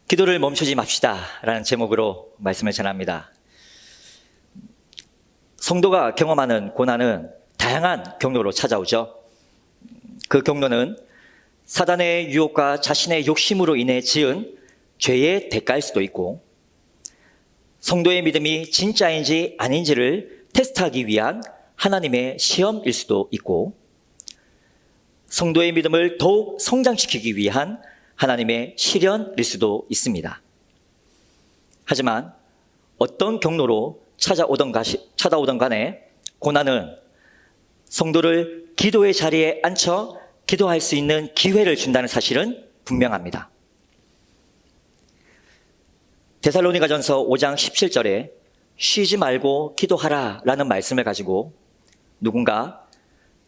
기도를 멈추지 맙시다 라는 제목으로 말씀을 전합니다. 성도가 경험하는 고난은 다양한 경로로 찾아오죠. 그 경로는 사단의 유혹과 자신의 욕심으로 인해 지은 죄의 대가일 수도 있고, 성도의 믿음이 진짜인지 아닌지를 테스트하기 위한 하나님의 시험일 수도 있고, 성도의 믿음을 더욱 성장시키기 위한 하나님의 시련일 수도 있습니다. 하지만 어떤 경로로 찾아오던 간에 고난은 성도를 기도의 자리에 앉혀 기도할 수 있는 기회를 준다는 사실은 분명합니다. 데살로니가전서 5장 17절에 쉬지 말고 기도하라 라는 말씀을 가지고 누군가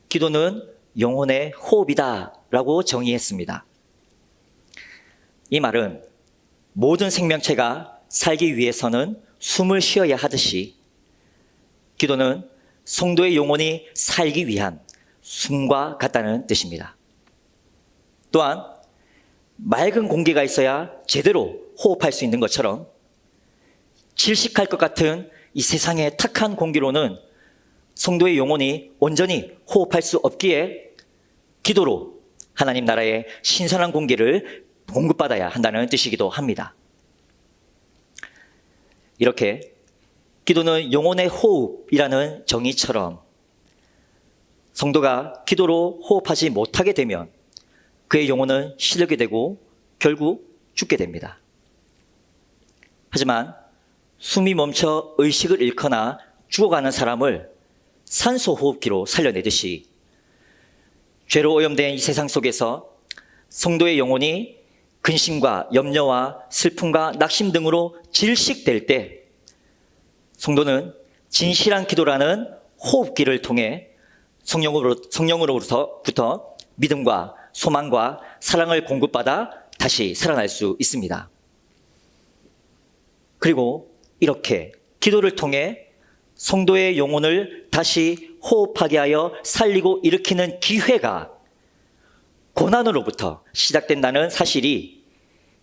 기도는 영혼의 호흡이다 라고 정의했습니다. 이 말은 모든 생명체가 살기 위해서는 숨을 쉬어야 하듯이 기도는 성도의 영혼이 살기 위한 숨과 같다는 뜻입니다. 또한 맑은 공기가 있어야 제대로 호흡할 수 있는 것처럼 질식할 것 같은 이 세상의 탁한 공기로는 성도의 영혼이 온전히 호흡할 수 없기에 기도로 하나님 나라의 신선한 공기를 공급받아야 한다는 뜻이기도 합니다. 이렇게 기도는 영혼의 호흡이라는 정의처럼 성도가 기도로 호흡하지 못하게 되면 그의 영혼은 시들게 되고 결국 죽게 됩니다. 하지만 숨이 멈춰 의식을 잃거나 죽어가는 사람을 산소호흡기로 살려내듯이 죄로 오염된 이 세상 속에서 성도의 영혼이 근심과 염려와 슬픔과 낙심 등으로 질식될 때 성도는 진실한 기도라는 호흡기를 통해 성령으로부터 믿음과 소망과 사랑을 공급받아 다시 살아날 수 있습니다. 그리고 이렇게 기도를 통해 성도의 영혼을 다시 호흡하게 하여 살리고 일으키는 기회가 고난으로부터 시작된다는 사실이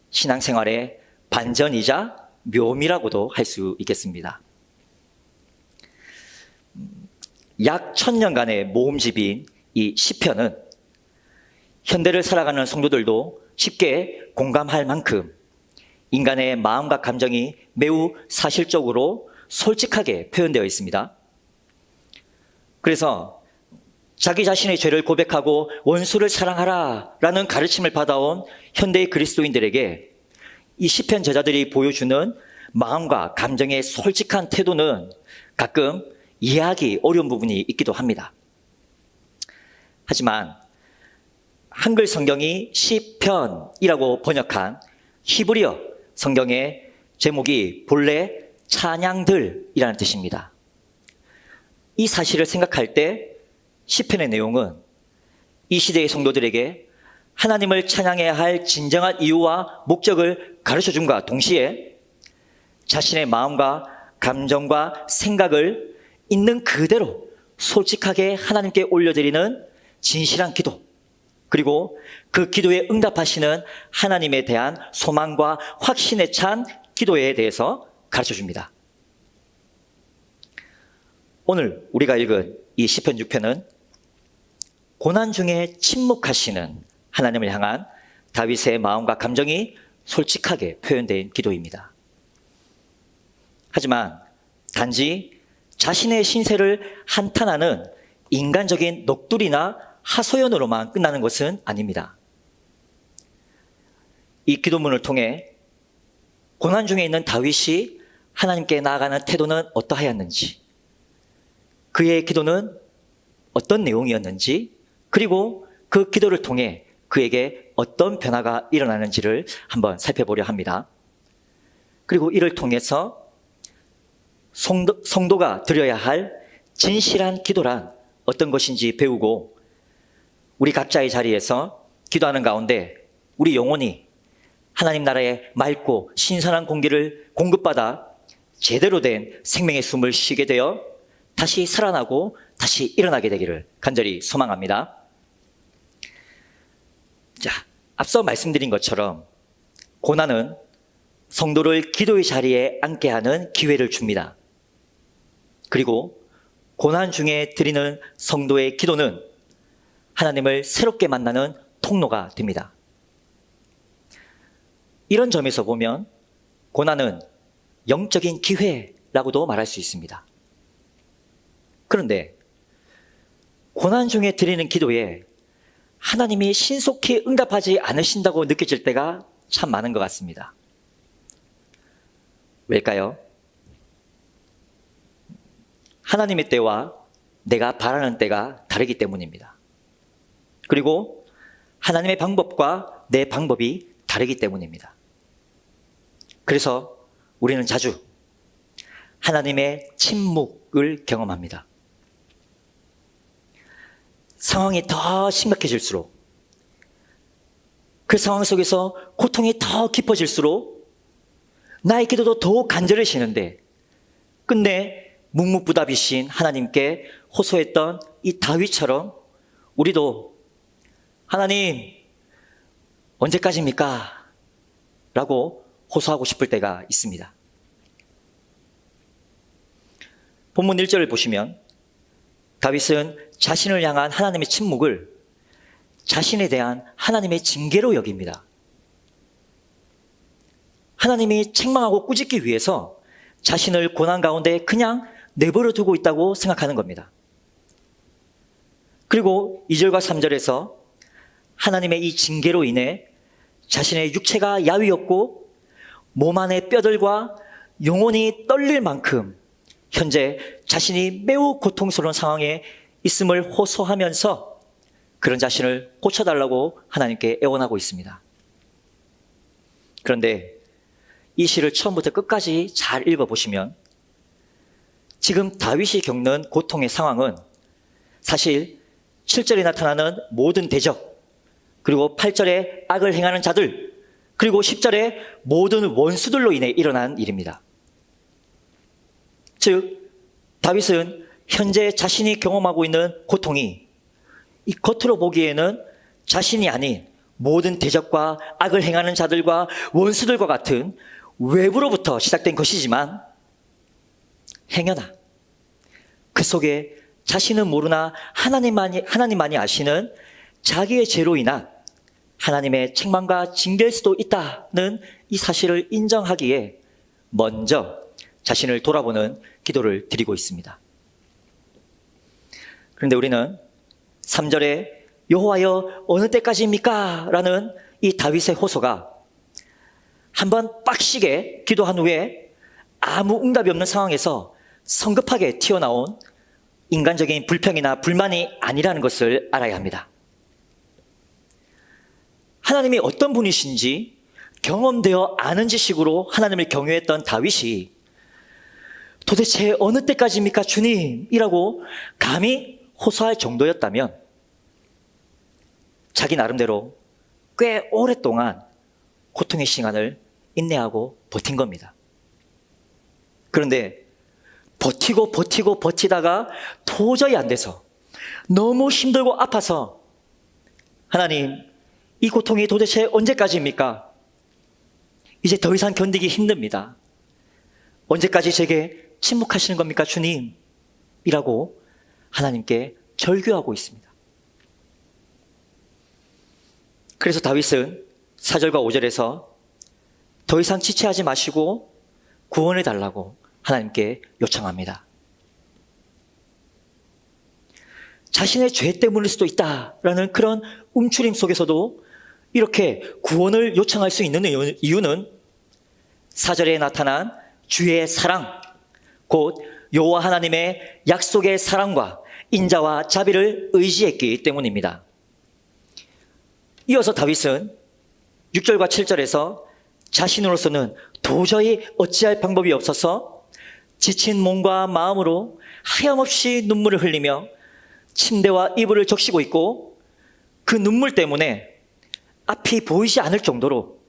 신앙생활의 반전이자 묘미라고도 할 수 있겠습니다. 약 1000년간의 모음집인 이 시편은 현대를 살아가는 성도들도 쉽게 공감할 만큼 인간의 마음과 감정이 매우 사실적으로 솔직하게 표현되어 있습니다. 그래서 자기 자신의 죄를 고백하고 원수를 사랑하라 라는 가르침을 받아온 현대의 그리스도인들에게 이 시편 저자들이 보여주는 마음과 감정의 솔직한 태도는 가끔 이해하기 어려운 부분이 있기도 합니다. 하지만 한글 성경이 시편이라고 번역한 히브리어 성경의 제목이 본래 찬양들이라는 뜻입니다. 이 사실을 생각할 때 시편의 내용은 이 시대의 성도들에게 하나님을 찬양해야 할 진정한 이유와 목적을 가르쳐줌과 동시에 자신의 마음과 감정과 생각을 있는 그대로 솔직하게 하나님께 올려드리는 진실한 기도, 그리고 그 기도에 응답하시는 하나님에 대한 소망과 확신에 찬 기도에 대해서 가르쳐줍니다. 오늘 우리가 읽은 이 시편 6편은 고난 중에 침묵하시는 하나님을 향한 다윗의 마음과 감정이 솔직하게 표현된 기도입니다. 하지만 단지 자신의 신세를 한탄하는 인간적인 넋두리나 하소연으로만 끝나는 것은 아닙니다. 이 기도문을 통해 고난 중에 있는 다윗이 하나님께 나아가는 태도는 어떠하였는지, 그의 기도는 어떤 내용이었는지, 그리고 그 기도를 통해 그에게 어떤 변화가 일어나는지를 한번 살펴보려 합니다. 그리고 이를 통해서 성도가 드려야 할 진실한 기도란 어떤 것인지 배우고 우리 각자의 자리에서 기도하는 가운데 우리 영혼이 하나님 나라의 맑고 신선한 공기를 공급받아 제대로 된 생명의 숨을 쉬게 되어 다시 살아나고 다시 일어나게 되기를 간절히 소망합니다. 자, 앞서 말씀드린 것처럼 고난은 성도를 기도의 자리에 앉게 하는 기회를 줍니다. 그리고 고난 중에 드리는 성도의 기도는 하나님을 새롭게 만나는 통로가 됩니다. 이런 점에서 보면 고난은 영적인 기회라고도 말할 수 있습니다. 그런데 고난 중에 드리는 기도에 하나님이 신속히 응답하지 않으신다고 느껴질 때가 참 많은 것 같습니다. 왜일까요? 하나님의 때와 내가 바라는 때가 다르기 때문입니다. 그리고 하나님의 방법과 내 방법이 다르기 때문입니다. 그래서 우리는 자주 하나님의 침묵을 경험합니다. 상황이 더 심각해질수록, 그 상황 속에서 고통이 더 깊어질수록 나의 기도도 더욱 간절해지는데, 끝내 묵묵부답이신 하나님께 호소했던 이 다윗처럼 우리도 하나님 언제까지입니까? 라고 호소하고 싶을 때가 있습니다. 본문 1절을 보시면 다윗은 자신을 향한 하나님의 침묵을 자신에 대한 하나님의 징계로 여깁니다. 하나님이 책망하고 꾸짖기 위해서 자신을 고난 가운데 그냥 내버려 두고 있다고 생각하는 겁니다. 그리고 2절과 3절에서 하나님의 이 징계로 인해 자신의 육체가 야위었고 몸 안의 뼈들과 영혼이 떨릴 만큼 현재 자신이 매우 고통스러운 상황에 있음을 호소하면서 그런 자신을 고쳐달라고 하나님께 애원하고 있습니다. 그런데 이 시를 처음부터 끝까지 잘 읽어보시면 지금 다윗이 겪는 고통의 상황은 사실 7절에 나타나는 모든 대적, 그리고 8절에 악을 행하는 자들, 그리고 10절에 모든 원수들로 인해 일어난 일입니다. 즉 다윗은 현재 자신이 경험하고 있는 고통이 이 겉으로 보기에는 자신이 아닌 모든 대적과 악을 행하는 자들과 원수들과 같은 외부로부터 시작된 것이지만 행여나 그 속에 자신은 모르나 하나님만이 아시는 자기의 죄로 인한 하나님의 책망과 징계일 수도 있다는 이 사실을 인정하기에 먼저 자신을 돌아보는 기도를 드리고 있습니다. 그런데 우리는 3절에 여호와여 어느 때까지입니까? 라는 이 다윗의 호소가 한번 빡시게 기도한 후에 아무 응답이 없는 상황에서 성급하게 튀어나온 인간적인 불평이나 불만이 아니라는 것을 알아야 합니다. 하나님이 어떤 분이신지 경험되어 아는 지식으로 하나님을 경외했던 다윗이 도대체 어느 때까지입니까 주님? 이라고 감히 호소할 정도였다면 자기 나름대로 꽤 오랫동안 고통의 시간을 인내하고 버틴 겁니다. 그런데 버티다가 도저히 안 돼서 너무 힘들고 아파서 하나님, 이 고통이 도대체 언제까지입니까? 이제 더 이상 견디기 힘듭니다. 언제까지 제게 침묵하시는 겁니까 주님? 이라고 하나님께 절규하고 있습니다. 그래서 다윗은 4절과 5절에서 더 이상 지체하지 마시고 구원을 달라고 하나님께 요청합니다. 자신의 죄 때문일 수도 있다라는 그런 움츠림 속에서도 이렇게 구원을 요청할 수 있는 이유는 4절에 나타난 주의 사랑, 곧 여호와 하나님의 약속의 사랑과 인자와 자비를 의지했기 때문입니다. 이어서 다윗은 6절과 7절에서 자신으로서는 도저히 어찌할 방법이 없어서 지친 몸과 마음으로 하염없이 눈물을 흘리며 침대와 이불을 적시고 있고 그 눈물 때문에 앞이 보이지 않을 정도로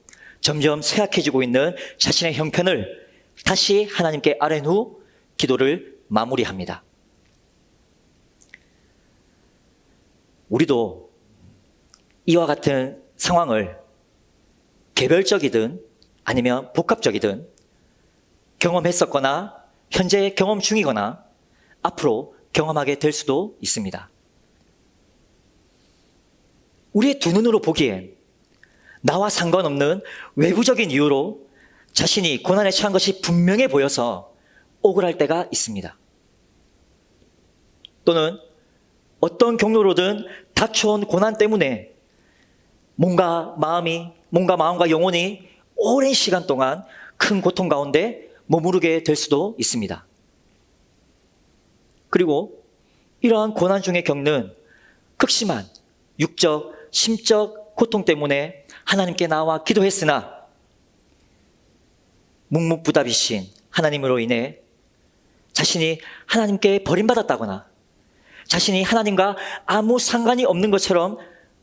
점점 쇠약해지고 있는 자신의 형편을 다시 하나님께 아뢰는 후 기도를 마무리합니다. 우리도 이와 같은 상황을 개별적이든 아니면 복합적이든 경험했었거나 현재 경험 중이거나 앞으로 경험하게 될 수도 있습니다. 우리의 두 눈으로 보기엔 나와 상관없는 외부적인 이유로 자신이 고난에 처한 것이 분명해 보여서 억울할 때가 있습니다. 또는 어떤 경로로든 닥쳐온 고난 때문에 몸과 마음과 영혼이 오랜 시간 동안 큰 고통 가운데 머무르게 될 수도 있습니다. 그리고 이러한 고난 중에 겪는 극심한 육적, 심적 고통 때문에 하나님께 나와 기도했으나 묵묵부답이신 하나님으로 인해 자신이 하나님께 버림받았다거나 자신이 하나님과 아무 상관이 없는 것처럼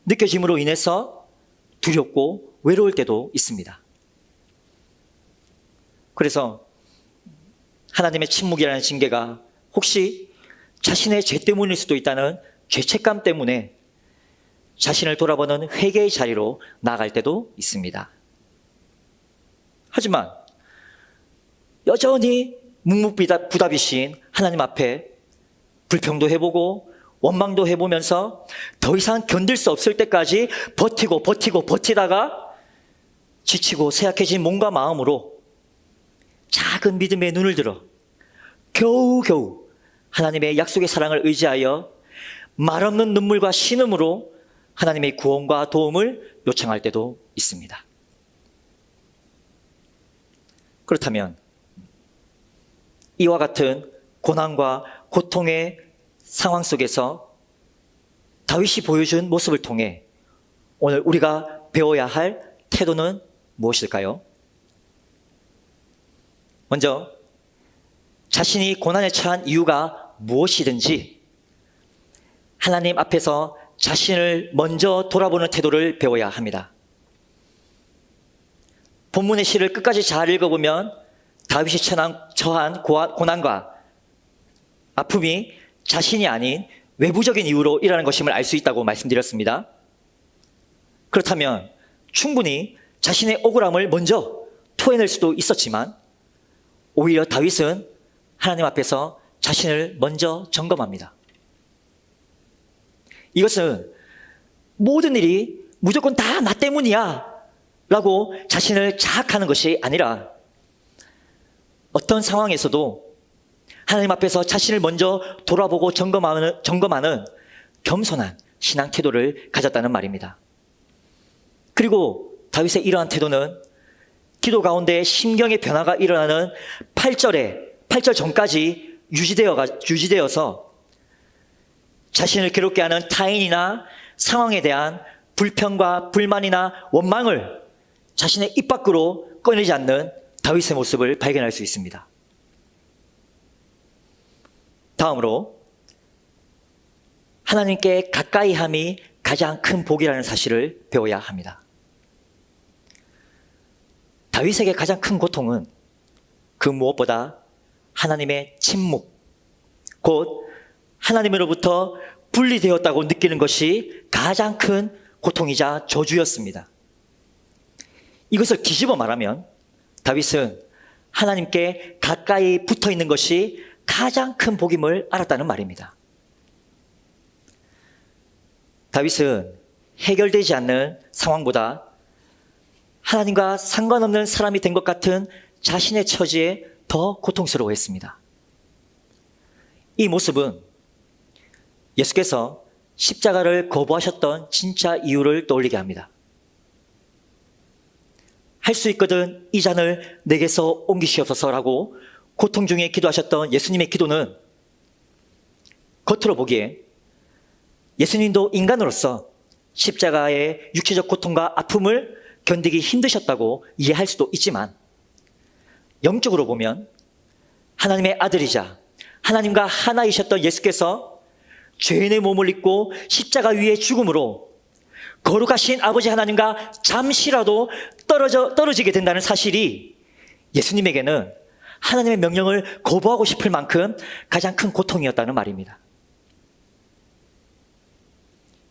느껴짐으로 인해서 두렵고 외로울 때도 있습니다. 그래서 하나님의 침묵이라는 징계가 혹시 자신의 죄 때문일 수도 있다는 죄책감 때문에 자신을 돌아보는 회개의 자리로 나아갈 때도 있습니다. 하지만 여전히 묵묵부답이신 하나님 앞에 불평도 해보고 원망도 해보면서 더 이상 견딜 수 없을 때까지 버티다가 지치고 쇠약해진 몸과 마음으로 작은 믿음의 눈을 들어 겨우겨우 하나님의 약속의 사랑을 의지하여 말없는 눈물과 신음으로 하나님의 구원과 도움을 요청할 때도 있습니다. 그렇다면 이와 같은 고난과 고통의 상황 속에서 다윗이 보여준 모습을 통해 오늘 우리가 배워야 할 태도는 무엇일까요? 먼저 자신이 고난에 처한 이유가 무엇이든지 하나님 앞에서 자신을 먼저 돌아보는 태도를 배워야 합니다. 본문의 시를 끝까지 잘 읽어보면 다윗이 처한 고난과 아픔이 자신이 아닌 외부적인 이유로 일어나는 것임을 알 수 있다고 말씀드렸습니다. 그렇다면 충분히 자신의 억울함을 먼저 토해낼 수도 있었지만 오히려 다윗은 하나님 앞에서 자신을 먼저 점검합니다. 이것은 모든 일이 무조건 다 나 때문이야 라고 자신을 자학하는 것이 아니라 어떤 상황에서도 하나님 앞에서 자신을 먼저 돌아보고 점검하는 겸손한 신앙 태도를 가졌다는 말입니다. 그리고 다윗의 이러한 태도는 기도 가운데 심경의 변화가 일어나는 8절 전까지 유지되어서 자신을 괴롭게 하는 타인이나 상황에 대한 불평과 불만이나 원망을 자신의 입 밖으로 꺼내지 않는 다윗의 모습을 발견할 수 있습니다. 다음으로 하나님께 가까이함이 가장 큰 복이라는 사실을 배워야 합니다. 다윗에게 가장 큰 고통은 그 무엇보다 하나님의 침묵, 곧 하나님으로부터 분리되었다고 느끼는 것이 가장 큰 고통이자 저주였습니다. 이것을 뒤집어 말하면 다윗은 하나님께 가까이 붙어 있는 것이 가장 큰 복임을 알았다는 말입니다. 다윗은 해결되지 않는 상황보다 하나님과 상관없는 사람이 된 것 같은 자신의 처지에 더 고통스러워했습니다. 이 모습은 예수께서 십자가를 거부하셨던 진짜 이유를 떠올리게 합니다. 할 수 있거든 이 잔을 내게서 옮기시옵소서라고 고통 중에 기도하셨던 예수님의 기도는 겉으로 보기에 예수님도 인간으로서 십자가의 육체적 고통과 아픔을 견디기 힘드셨다고 이해할 수도 있지만 영적으로 보면 하나님의 아들이자 하나님과 하나이셨던 예수께서 죄인의 몸을 입고 십자가 위에 죽음으로 거룩하신 아버지 하나님과 잠시라도 떨어지게 된다는 사실이 예수님에게는 하나님의 명령을 거부하고 싶을 만큼 가장 큰 고통이었다는 말입니다.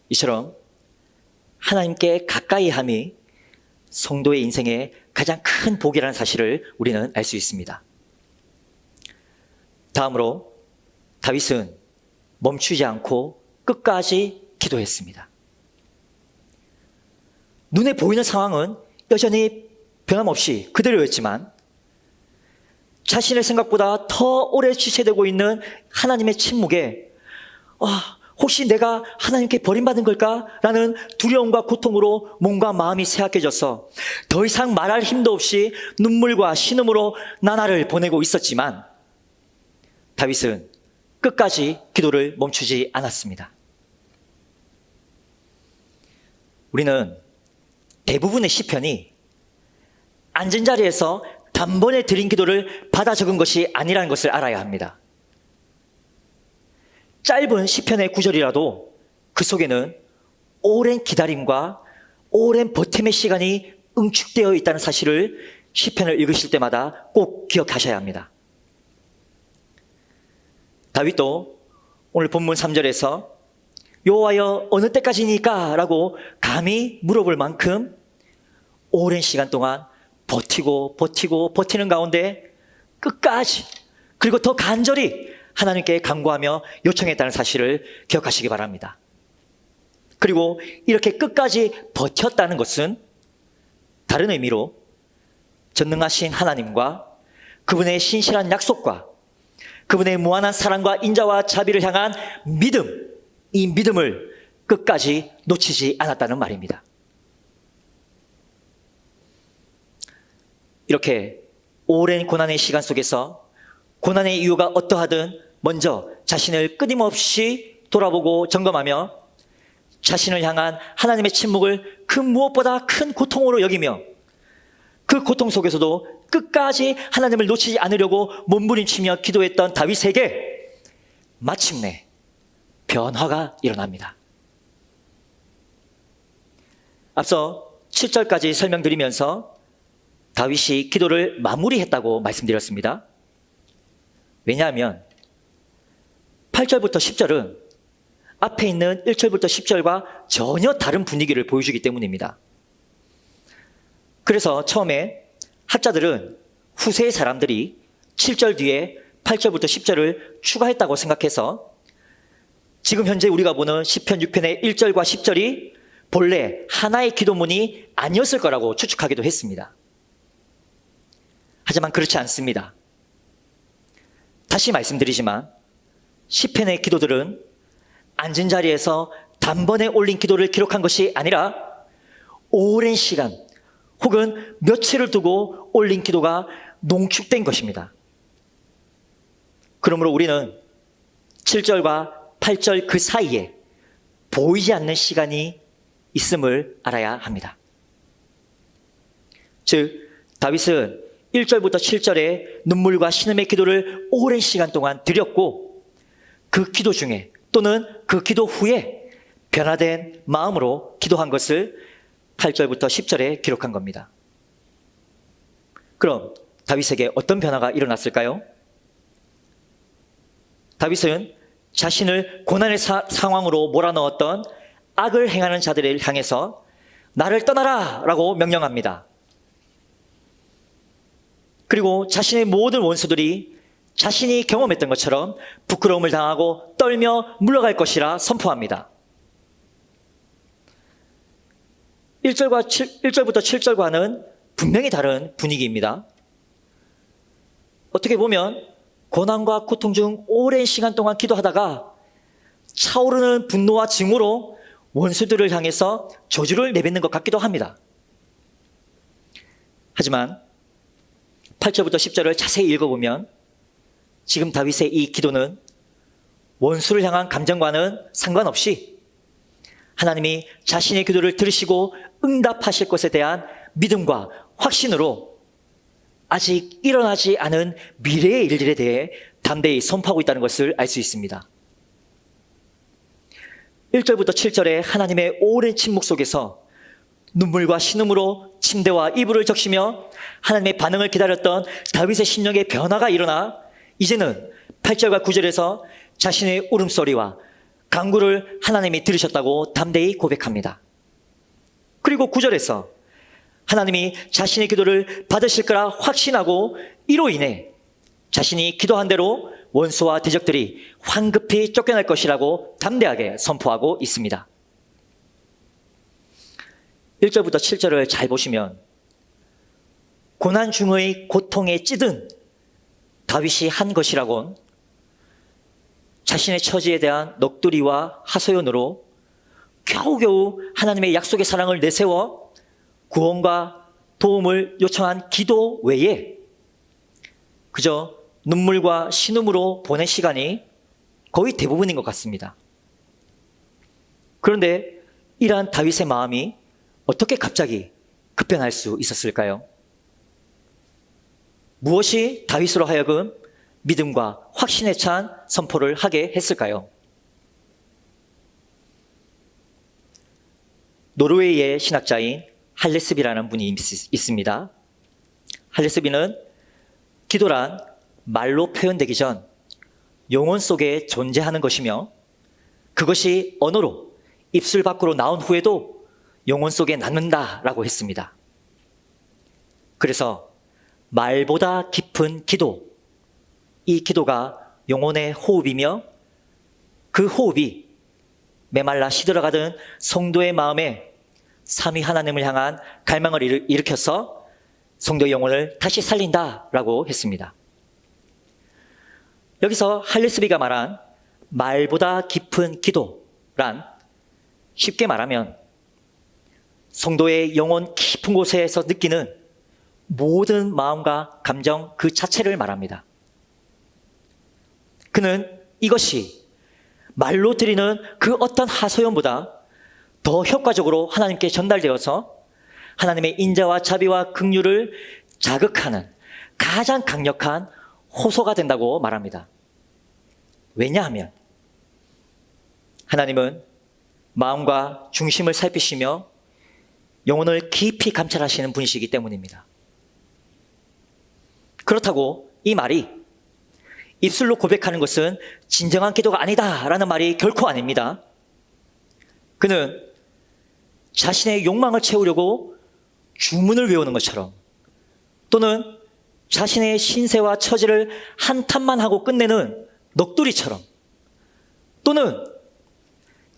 이처럼 하나님께 가까이함이 성도의 인생의 가장 큰 복이라는 사실을 우리는 알 수 있습니다. 다음으로 다윗은 멈추지 않고 끝까지 기도했습니다. 눈에 보이는 상황은 여전히 변함없이 그대로였지만 자신의 생각보다 더 오래 지체되고 있는 하나님의 침묵에 혹시 내가 하나님께 버림받은 걸까? 라는 두려움과 고통으로 몸과 마음이 쇠약해져서 더 이상 말할 힘도 없이 눈물과 신음으로 나날을 보내고 있었지만 다윗은 끝까지 기도를 멈추지 않았습니다. 우리는 대부분의 시편이 앉은 자리에서 단번에 드린 기도를 받아 적은 것이 아니라는 것을 알아야 합니다. 짧은 시편의 구절이라도 그 속에는 오랜 기다림과 오랜 버팀의 시간이 응축되어 있다는 사실을 시편을 읽으실 때마다 꼭 기억하셔야 합니다. 다윗도 오늘 본문 3절에서 여호와여 어느 때까지니까? 라고 감히 물어볼 만큼 오랜 시간 동안 버티는 가운데 끝까지 그리고 더 간절히 하나님께 간구하며 요청했다는 사실을 기억하시기 바랍니다. 그리고 이렇게 끝까지 버텼다는 것은 다른 의미로 전능하신 하나님과 그분의 신실한 약속과 그분의 무한한 사랑과 인자와 자비를 향한 믿음, 이 믿음을 끝까지 놓치지 않았다는 말입니다. 이렇게 오랜 고난의 시간 속에서 고난의 이유가 어떠하든 먼저 자신을 끊임없이 돌아보고 점검하며 자신을 향한 하나님의 침묵을 그 무엇보다 큰 고통으로 여기며 그 고통 속에서도 끝까지 하나님을 놓치지 않으려고 몸부림치며 기도했던 다윗에게 마침내 변화가 일어납니다. 앞서 7절까지 설명드리면서 다윗이 기도를 마무리했다고 말씀드렸습니다. 왜냐하면 8절부터 10절은 앞에 있는 1절부터 10절과 전혀 다른 분위기를 보여주기 때문입니다. 그래서 처음에 학자들은 후세의 사람들이 7절 뒤에 8절부터 10절을 추가했다고 생각해서 지금 현재 우리가 보는 시편 6편의 1절과 10절이 본래 하나의 기도문이 아니었을 거라고 추측하기도 했습니다. 하지만 그렇지 않습니다. 다시 말씀드리지만 시편의 기도들은 앉은 자리에서 단번에 올린 기도를 기록한 것이 아니라 오랜 시간 혹은 며칠을 두고 올린 기도가 농축된 것입니다. 그러므로 우리는 7절과 8절 그 사이에 보이지 않는 시간이 있음을 알아야 합니다. 즉 다윗은 1절부터 7절에 눈물과 신음의 기도를 오랜 시간 동안 드렸고 그 기도 중에 또는 그 기도 후에 변화된 마음으로 기도한 것을 8절부터 10절에 기록한 겁니다. 그럼 다윗에게 어떤 변화가 일어났을까요? 다윗은 자신을 고난의 상황으로 몰아넣었던 악을 행하는 자들을 향해서 나를 떠나라 라고 명령합니다. 그리고 자신의 모든 원수들이 자신이 경험했던 것처럼 부끄러움을 당하고 떨며 물러갈 것이라 선포합니다. 1절부터 7절과는 분명히 다른 분위기입니다. 어떻게 보면 고난과 고통 중 오랜 시간 동안 기도하다가 차오르는 분노와 증오로 원수들을 향해서 저주를 내뱉는 것 같기도 합니다. 하지만 8절부터 10절을 자세히 읽어보면 지금 다윗의 이 기도는 원수를 향한 감정과는 상관없이 하나님이 자신의 기도를 들으시고 응답하실 것에 대한 믿음과 확신으로 아직 일어나지 않은 미래의 일들에 대해 담대히 선포하고 있다는 것을 알 수 있습니다. 1절부터 7절의 하나님의 오랜 침묵 속에서 눈물과 신음으로 침대와 이불을 적시며 하나님의 반응을 기다렸던 다윗의 심령의 변화가 일어나 이제는 8절과 9절에서 자신의 울음소리와 간구를 하나님이 들으셨다고 담대히 고백합니다. 그리고 9절에서 하나님이 자신의 기도를 받으실 거라 확신하고 이로 인해 자신이 기도한 대로 원수와 대적들이 황급히 쫓겨날 것이라고 담대하게 선포하고 있습니다. 1절부터 7절을 잘 보시면 고난 중의 고통에 찌든 다윗이 한 것이라곤 자신의 처지에 대한 넋두리와 하소연으로 겨우겨우 하나님의 약속의 사랑을 내세워 구원과 도움을 요청한 기도 외에 그저 눈물과 신음으로 보낸 시간이 거의 대부분인 것 같습니다. 그런데 이러한 다윗의 마음이 어떻게 갑자기 급변할 수 있었을까요? 무엇이 다윗으로 하여금 믿음과 확신에 찬 선포를 하게 했을까요? 노르웨이의 신학자인 할레스비라는 분이 있습니다. 할레스비는 기도란 말로 표현되기 전 영혼 속에 존재하는 것이며 그것이 언어로 입술 밖으로 나온 후에도 영혼 속에 남는다라고 했습니다. 그래서 말보다 깊은 기도, 이 기도가 영혼의 호흡이며 그 호흡이 메말라 시들어가던 성도의 마음에 삼위 하나님을 향한 갈망을 일으켜서 성도의 영혼을 다시 살린다라고 했습니다. 여기서 할레스비가 말한 말보다 깊은 기도란 쉽게 말하면 성도의 영혼 깊은 곳에서 느끼는 모든 마음과 감정 그 자체를 말합니다. 그는 이것이 말로 드리는 그 어떤 하소연보다 더 효과적으로 하나님께 전달되어서 하나님의 인자와 자비와 긍휼을 자극하는 가장 강력한 호소가 된다고 말합니다. 왜냐하면 하나님은 마음과 중심을 살피시며 영혼을 깊이 감찰하시는 분이시기 때문입니다. 그렇다고 이 말이 입술로 고백하는 것은 진정한 기도가 아니다라는 말이 결코 아닙니다. 그는 자신의 욕망을 채우려고 주문을 외우는 것처럼 또는 자신의 신세와 처지를 한탄만 하고 끝내는 넋두리처럼 또는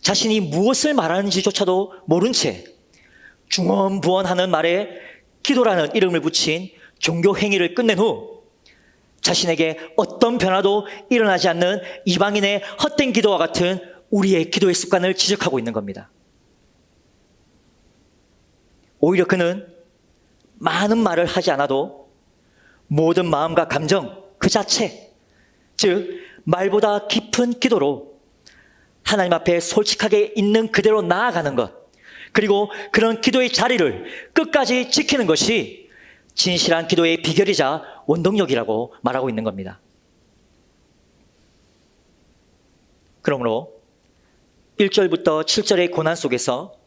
자신이 무엇을 말하는지조차도 모른 채 중언부언하는 말에 기도라는 이름을 붙인 종교 행위를 끝낸 후 자신에게 어떤 변화도 일어나지 않는 이방인의 헛된 기도와 같은 우리의 기도의 습관을 지적하고 있는 겁니다. 오히려 그는 많은 말을 하지 않아도 모든 마음과 감정 그 자체, 즉 말보다 깊은 기도로 하나님 앞에 솔직하게 있는 그대로 나아가는 것, 그리고 그런 기도의 자리를 끝까지 지키는 것이 진실한 기도의 비결이자 원동력이라고 말하고 있는 겁니다. 그러므로 1절부터 7절의 고난 속에서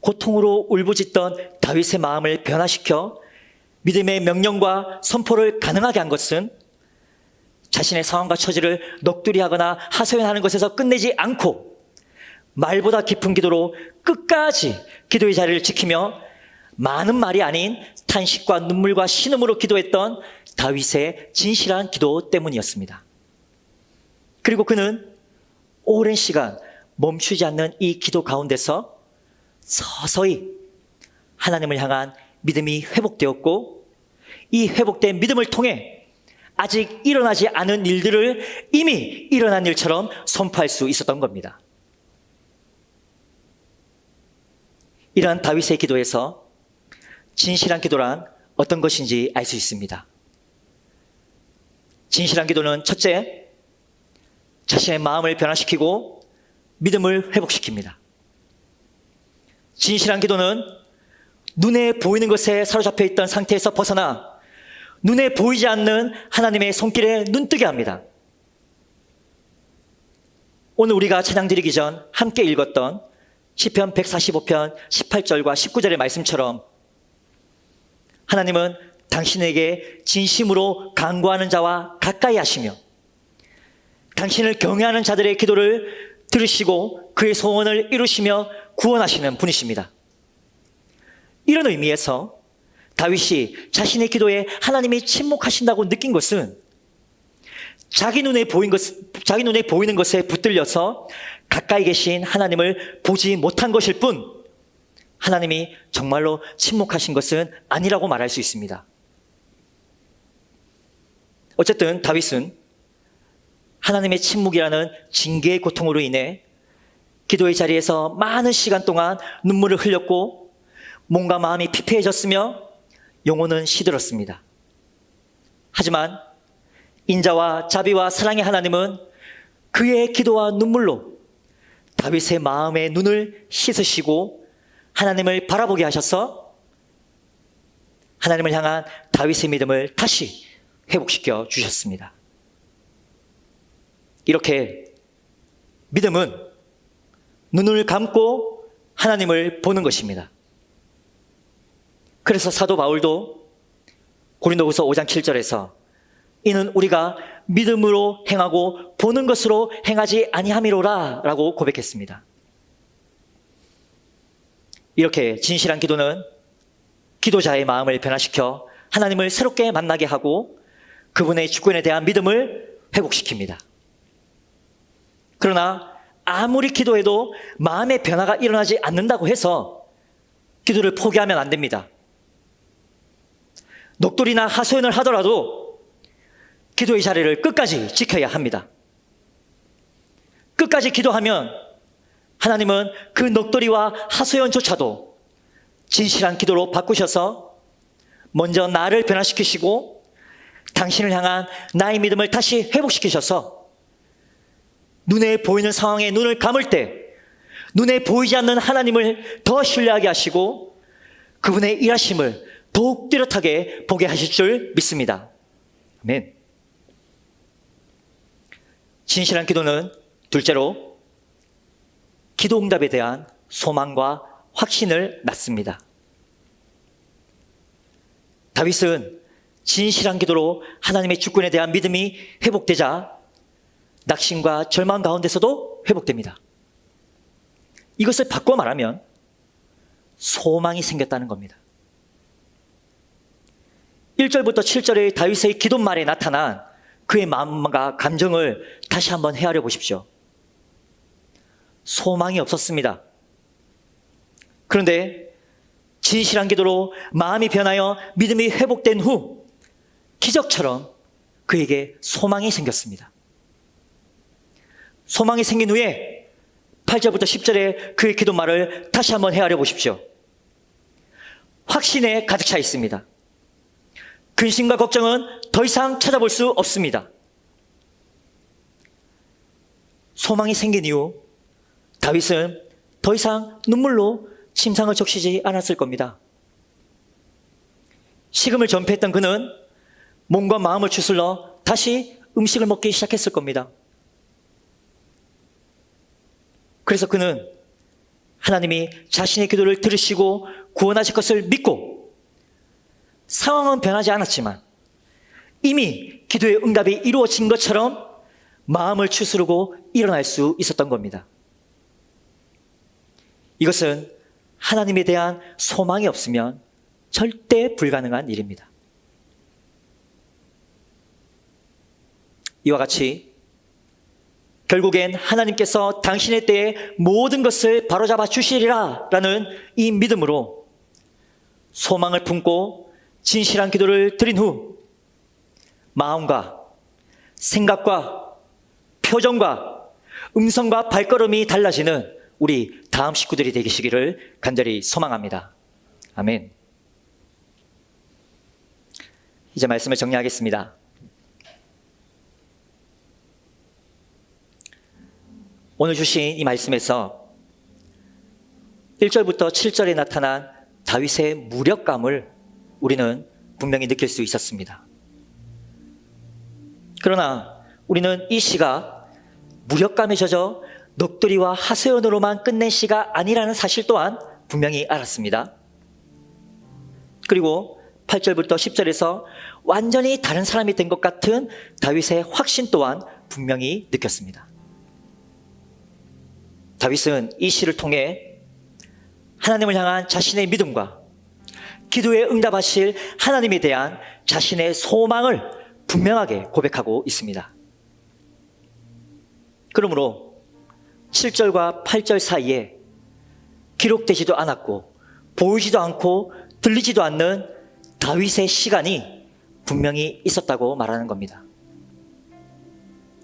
고통으로 울부짖던 다윗의 마음을 변화시켜 믿음의 명령과 선포를 가능하게 한 것은 자신의 상황과 처지를 넋두리하거나 하소연하는 것에서 끝내지 않고 말보다 깊은 기도로 끝까지 기도의 자리를 지키며 많은 말이 아닌 탄식과 눈물과 신음으로 기도했던 다윗의 진실한 기도 때문이었습니다. 그리고 그는 오랜 시간 멈추지 않는 이 기도 가운데서 서서히 하나님을 향한 믿음이 회복되었고 이 회복된 믿음을 통해 아직 일어나지 않은 일들을 이미 일어난 일처럼 선포할 수 있었던 겁니다. 이러한 다윗의 기도에서 진실한 기도란 어떤 것인지 알 수 있습니다. 진실한 기도는 첫째, 자신의 마음을 변화시키고 믿음을 회복시킵니다. 진실한 기도는 눈에 보이는 것에 사로잡혀 있던 상태에서 벗어나 눈에 보이지 않는 하나님의 손길에 눈뜨게 합니다. 오늘 우리가 찬양 드리기 전 함께 읽었던 시편 145편 18절과 19절의 말씀처럼 하나님은 당신에게 진심으로 간구하는 자와 가까이 하시며 당신을 경외하는 자들의 기도를 들으시고 그의 소원을 이루시며 구원하시는 분이십니다. 이런 의미에서 다윗이 자신의 기도에 하나님이 침묵하신다고 느낀 것은 자기 눈에 보이는 것에 붙들려서 가까이 계신 하나님을 보지 못한 것일 뿐 하나님이 정말로 침묵하신 것은 아니라고 말할 수 있습니다. 어쨌든 다윗은 하나님의 침묵이라는 징계의 고통으로 인해 기도의 자리에서 많은 시간 동안 눈물을 흘렸고 몸과 마음이 피폐해졌으며 영혼은 시들었습니다. 하지만 인자와 자비와 사랑의 하나님은 그의 기도와 눈물로 다윗의 마음의 눈을 씻으시고 하나님을 바라보게 하셔서 하나님을 향한 다윗의 믿음을 다시 회복시켜 주셨습니다. 이렇게 믿음은 눈을 감고 하나님을 보는 것입니다. 그래서 사도 바울도 고린도후서 5장 7절에서 이는 우리가 믿음으로 행하고 보는 것으로 행하지 아니함이로라 라고 고백했습니다. 이렇게 진실한 기도는 기도자의 마음을 변화시켜 하나님을 새롭게 만나게 하고 그분의 주권에 대한 믿음을 회복시킵니다. 그러나 아무리 기도해도 마음의 변화가 일어나지 않는다고 해서 기도를 포기하면 안 됩니다. 녹돌이나 하소연을 하더라도 기도의 자리를 끝까지 지켜야 합니다. 끝까지 기도하면 하나님은 그 녹돌이와 하소연조차도 진실한 기도로 바꾸셔서 먼저 나를 변화시키시고 당신을 향한 나의 믿음을 다시 회복시키셔서 눈에 보이는 상황에 눈을 감을 때 눈에 보이지 않는 하나님을 더 신뢰하게 하시고 그분의 일하심을 더욱 뚜렷하게 보게 하실 줄 믿습니다. 아멘. 진실한 기도는 둘째로 기도 응답에 대한 소망과 확신을 낳습니다. 다윗은 진실한 기도로 하나님의 주권에 대한 믿음이 회복되자 낙심과 절망 가운데서도 회복됩니다. 이것을 바꿔 말하면 소망이 생겼다는 겁니다. 1절부터 7절의 다윗의 기도말에 나타난 그의 마음과 감정을 다시 한번 헤아려 보십시오. 소망이 없었습니다. 그런데 진실한 기도로 마음이 변하여 믿음이 회복된 후 기적처럼 그에게 소망이 생겼습니다. 소망이 생긴 후에 8절부터 10절의 그의 기도말을 다시 한번 헤아려 보십시오. 확신에 가득 차 있습니다. 근심과 걱정은 더 이상 찾아볼 수 없습니다. 소망이 생긴 이후 다윗은 더 이상 눈물로 침상을 적시지 않았을 겁니다. 식음을 전폐했던 그는 몸과 마음을 추슬러 다시 음식을 먹기 시작했을 겁니다. 그래서 그는 하나님이 자신의 기도를 들으시고 구원하실 것을 믿고 상황은 변하지 않았지만 이미 기도의 응답이 이루어진 것처럼 마음을 추스르고 일어날 수 있었던 겁니다. 이것은 하나님에 대한 소망이 없으면 절대 불가능한 일입니다. 이와 같이 결국엔 하나님께서 당신의 때에 모든 것을 바로잡아 주시리라 라는 이 믿음으로 소망을 품고 진실한 기도를 드린 후 마음과 생각과 표정과 음성과 발걸음이 달라지는 우리 다음 식구들이 되시기를 간절히 소망합니다. 아멘. 이제 말씀을 정리하겠습니다. 오늘 주신 이 말씀에서 1절부터 7절에 나타난 다윗의 무력감을 우리는 분명히 느낄 수 있었습니다. 그러나 우리는 이 시가 무력감에 젖어 넋두리와 하소연으로만 끝낸 시가 아니라는 사실 또한 분명히 알았습니다. 그리고 8절부터 10절에서 완전히 다른 사람이 된 것 같은 다윗의 확신 또한 분명히 느꼈습니다. 다윗은 이 시를 통해 하나님을 향한 자신의 믿음과 기도에 응답하실 하나님에 대한 자신의 소망을 분명하게 고백하고 있습니다. 그러므로 7절과 8절 사이에 기록되지도 않았고 보이지도 않고 들리지도 않는 다윗의 시간이 분명히 있었다고 말하는 겁니다.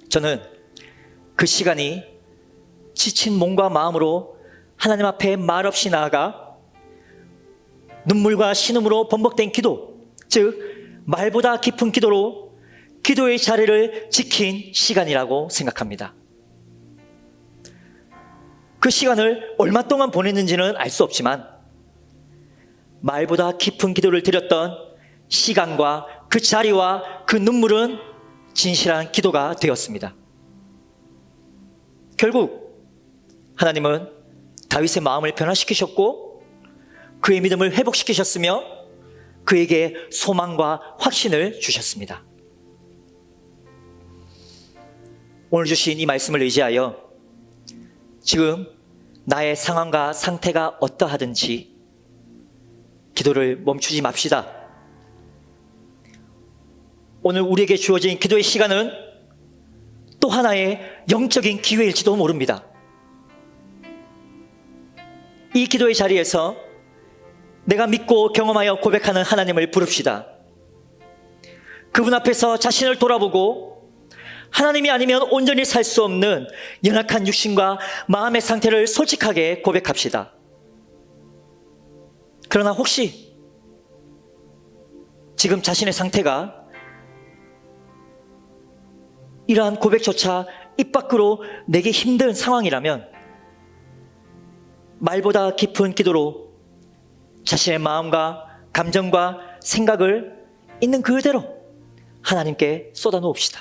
저는 그 시간이 지친 몸과 마음으로 하나님 앞에 말없이 나아가 눈물과 신음으로 번복된 기도, 즉 말보다 깊은 기도로 기도의 자리를 지킨 시간이라고 생각합니다. 그 시간을 얼마 동안 보냈는지는 알 수 없지만 말보다 깊은 기도를 드렸던 시간과 그 자리와 그 눈물은 진실한 기도가 되었습니다. 결국 하나님은 다윗의 마음을 변화시키셨고 그의 믿음을 회복시키셨으며 그에게 소망과 확신을 주셨습니다. 오늘 주신 이 말씀을 의지하여 지금 나의 상황과 상태가 어떠하든지 기도를 멈추지 맙시다. 오늘 우리에게 주어진 기도의 시간은 또 하나의 영적인 기회일지도 모릅니다. 이 기도의 자리에서 내가 믿고 경험하여 고백하는 하나님을 부릅시다. 그분 앞에서 자신을 돌아보고 하나님이 아니면 온전히 살 수 없는 연약한 육신과 마음의 상태를 솔직하게 고백합시다. 그러나 혹시 지금 자신의 상태가 이러한 고백조차 입 밖으로 내기 힘든 상황이라면 말보다 깊은 기도로 자신의 마음과 감정과 생각을 있는 그대로 하나님께 쏟아놓읍시다.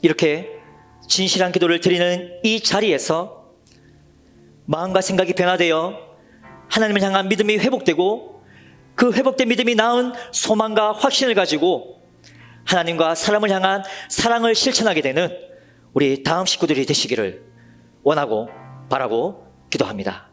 이렇게 진실한 기도를 드리는 이 자리에서 마음과 생각이 변화되어 하나님을 향한 믿음이 회복되고 그 회복된 믿음이 낳은 소망과 확신을 가지고 하나님과 사람을 향한 사랑을 실천하게 되는 우리 다음 식구들이 되시기를 원하고 바라고 기도합니다.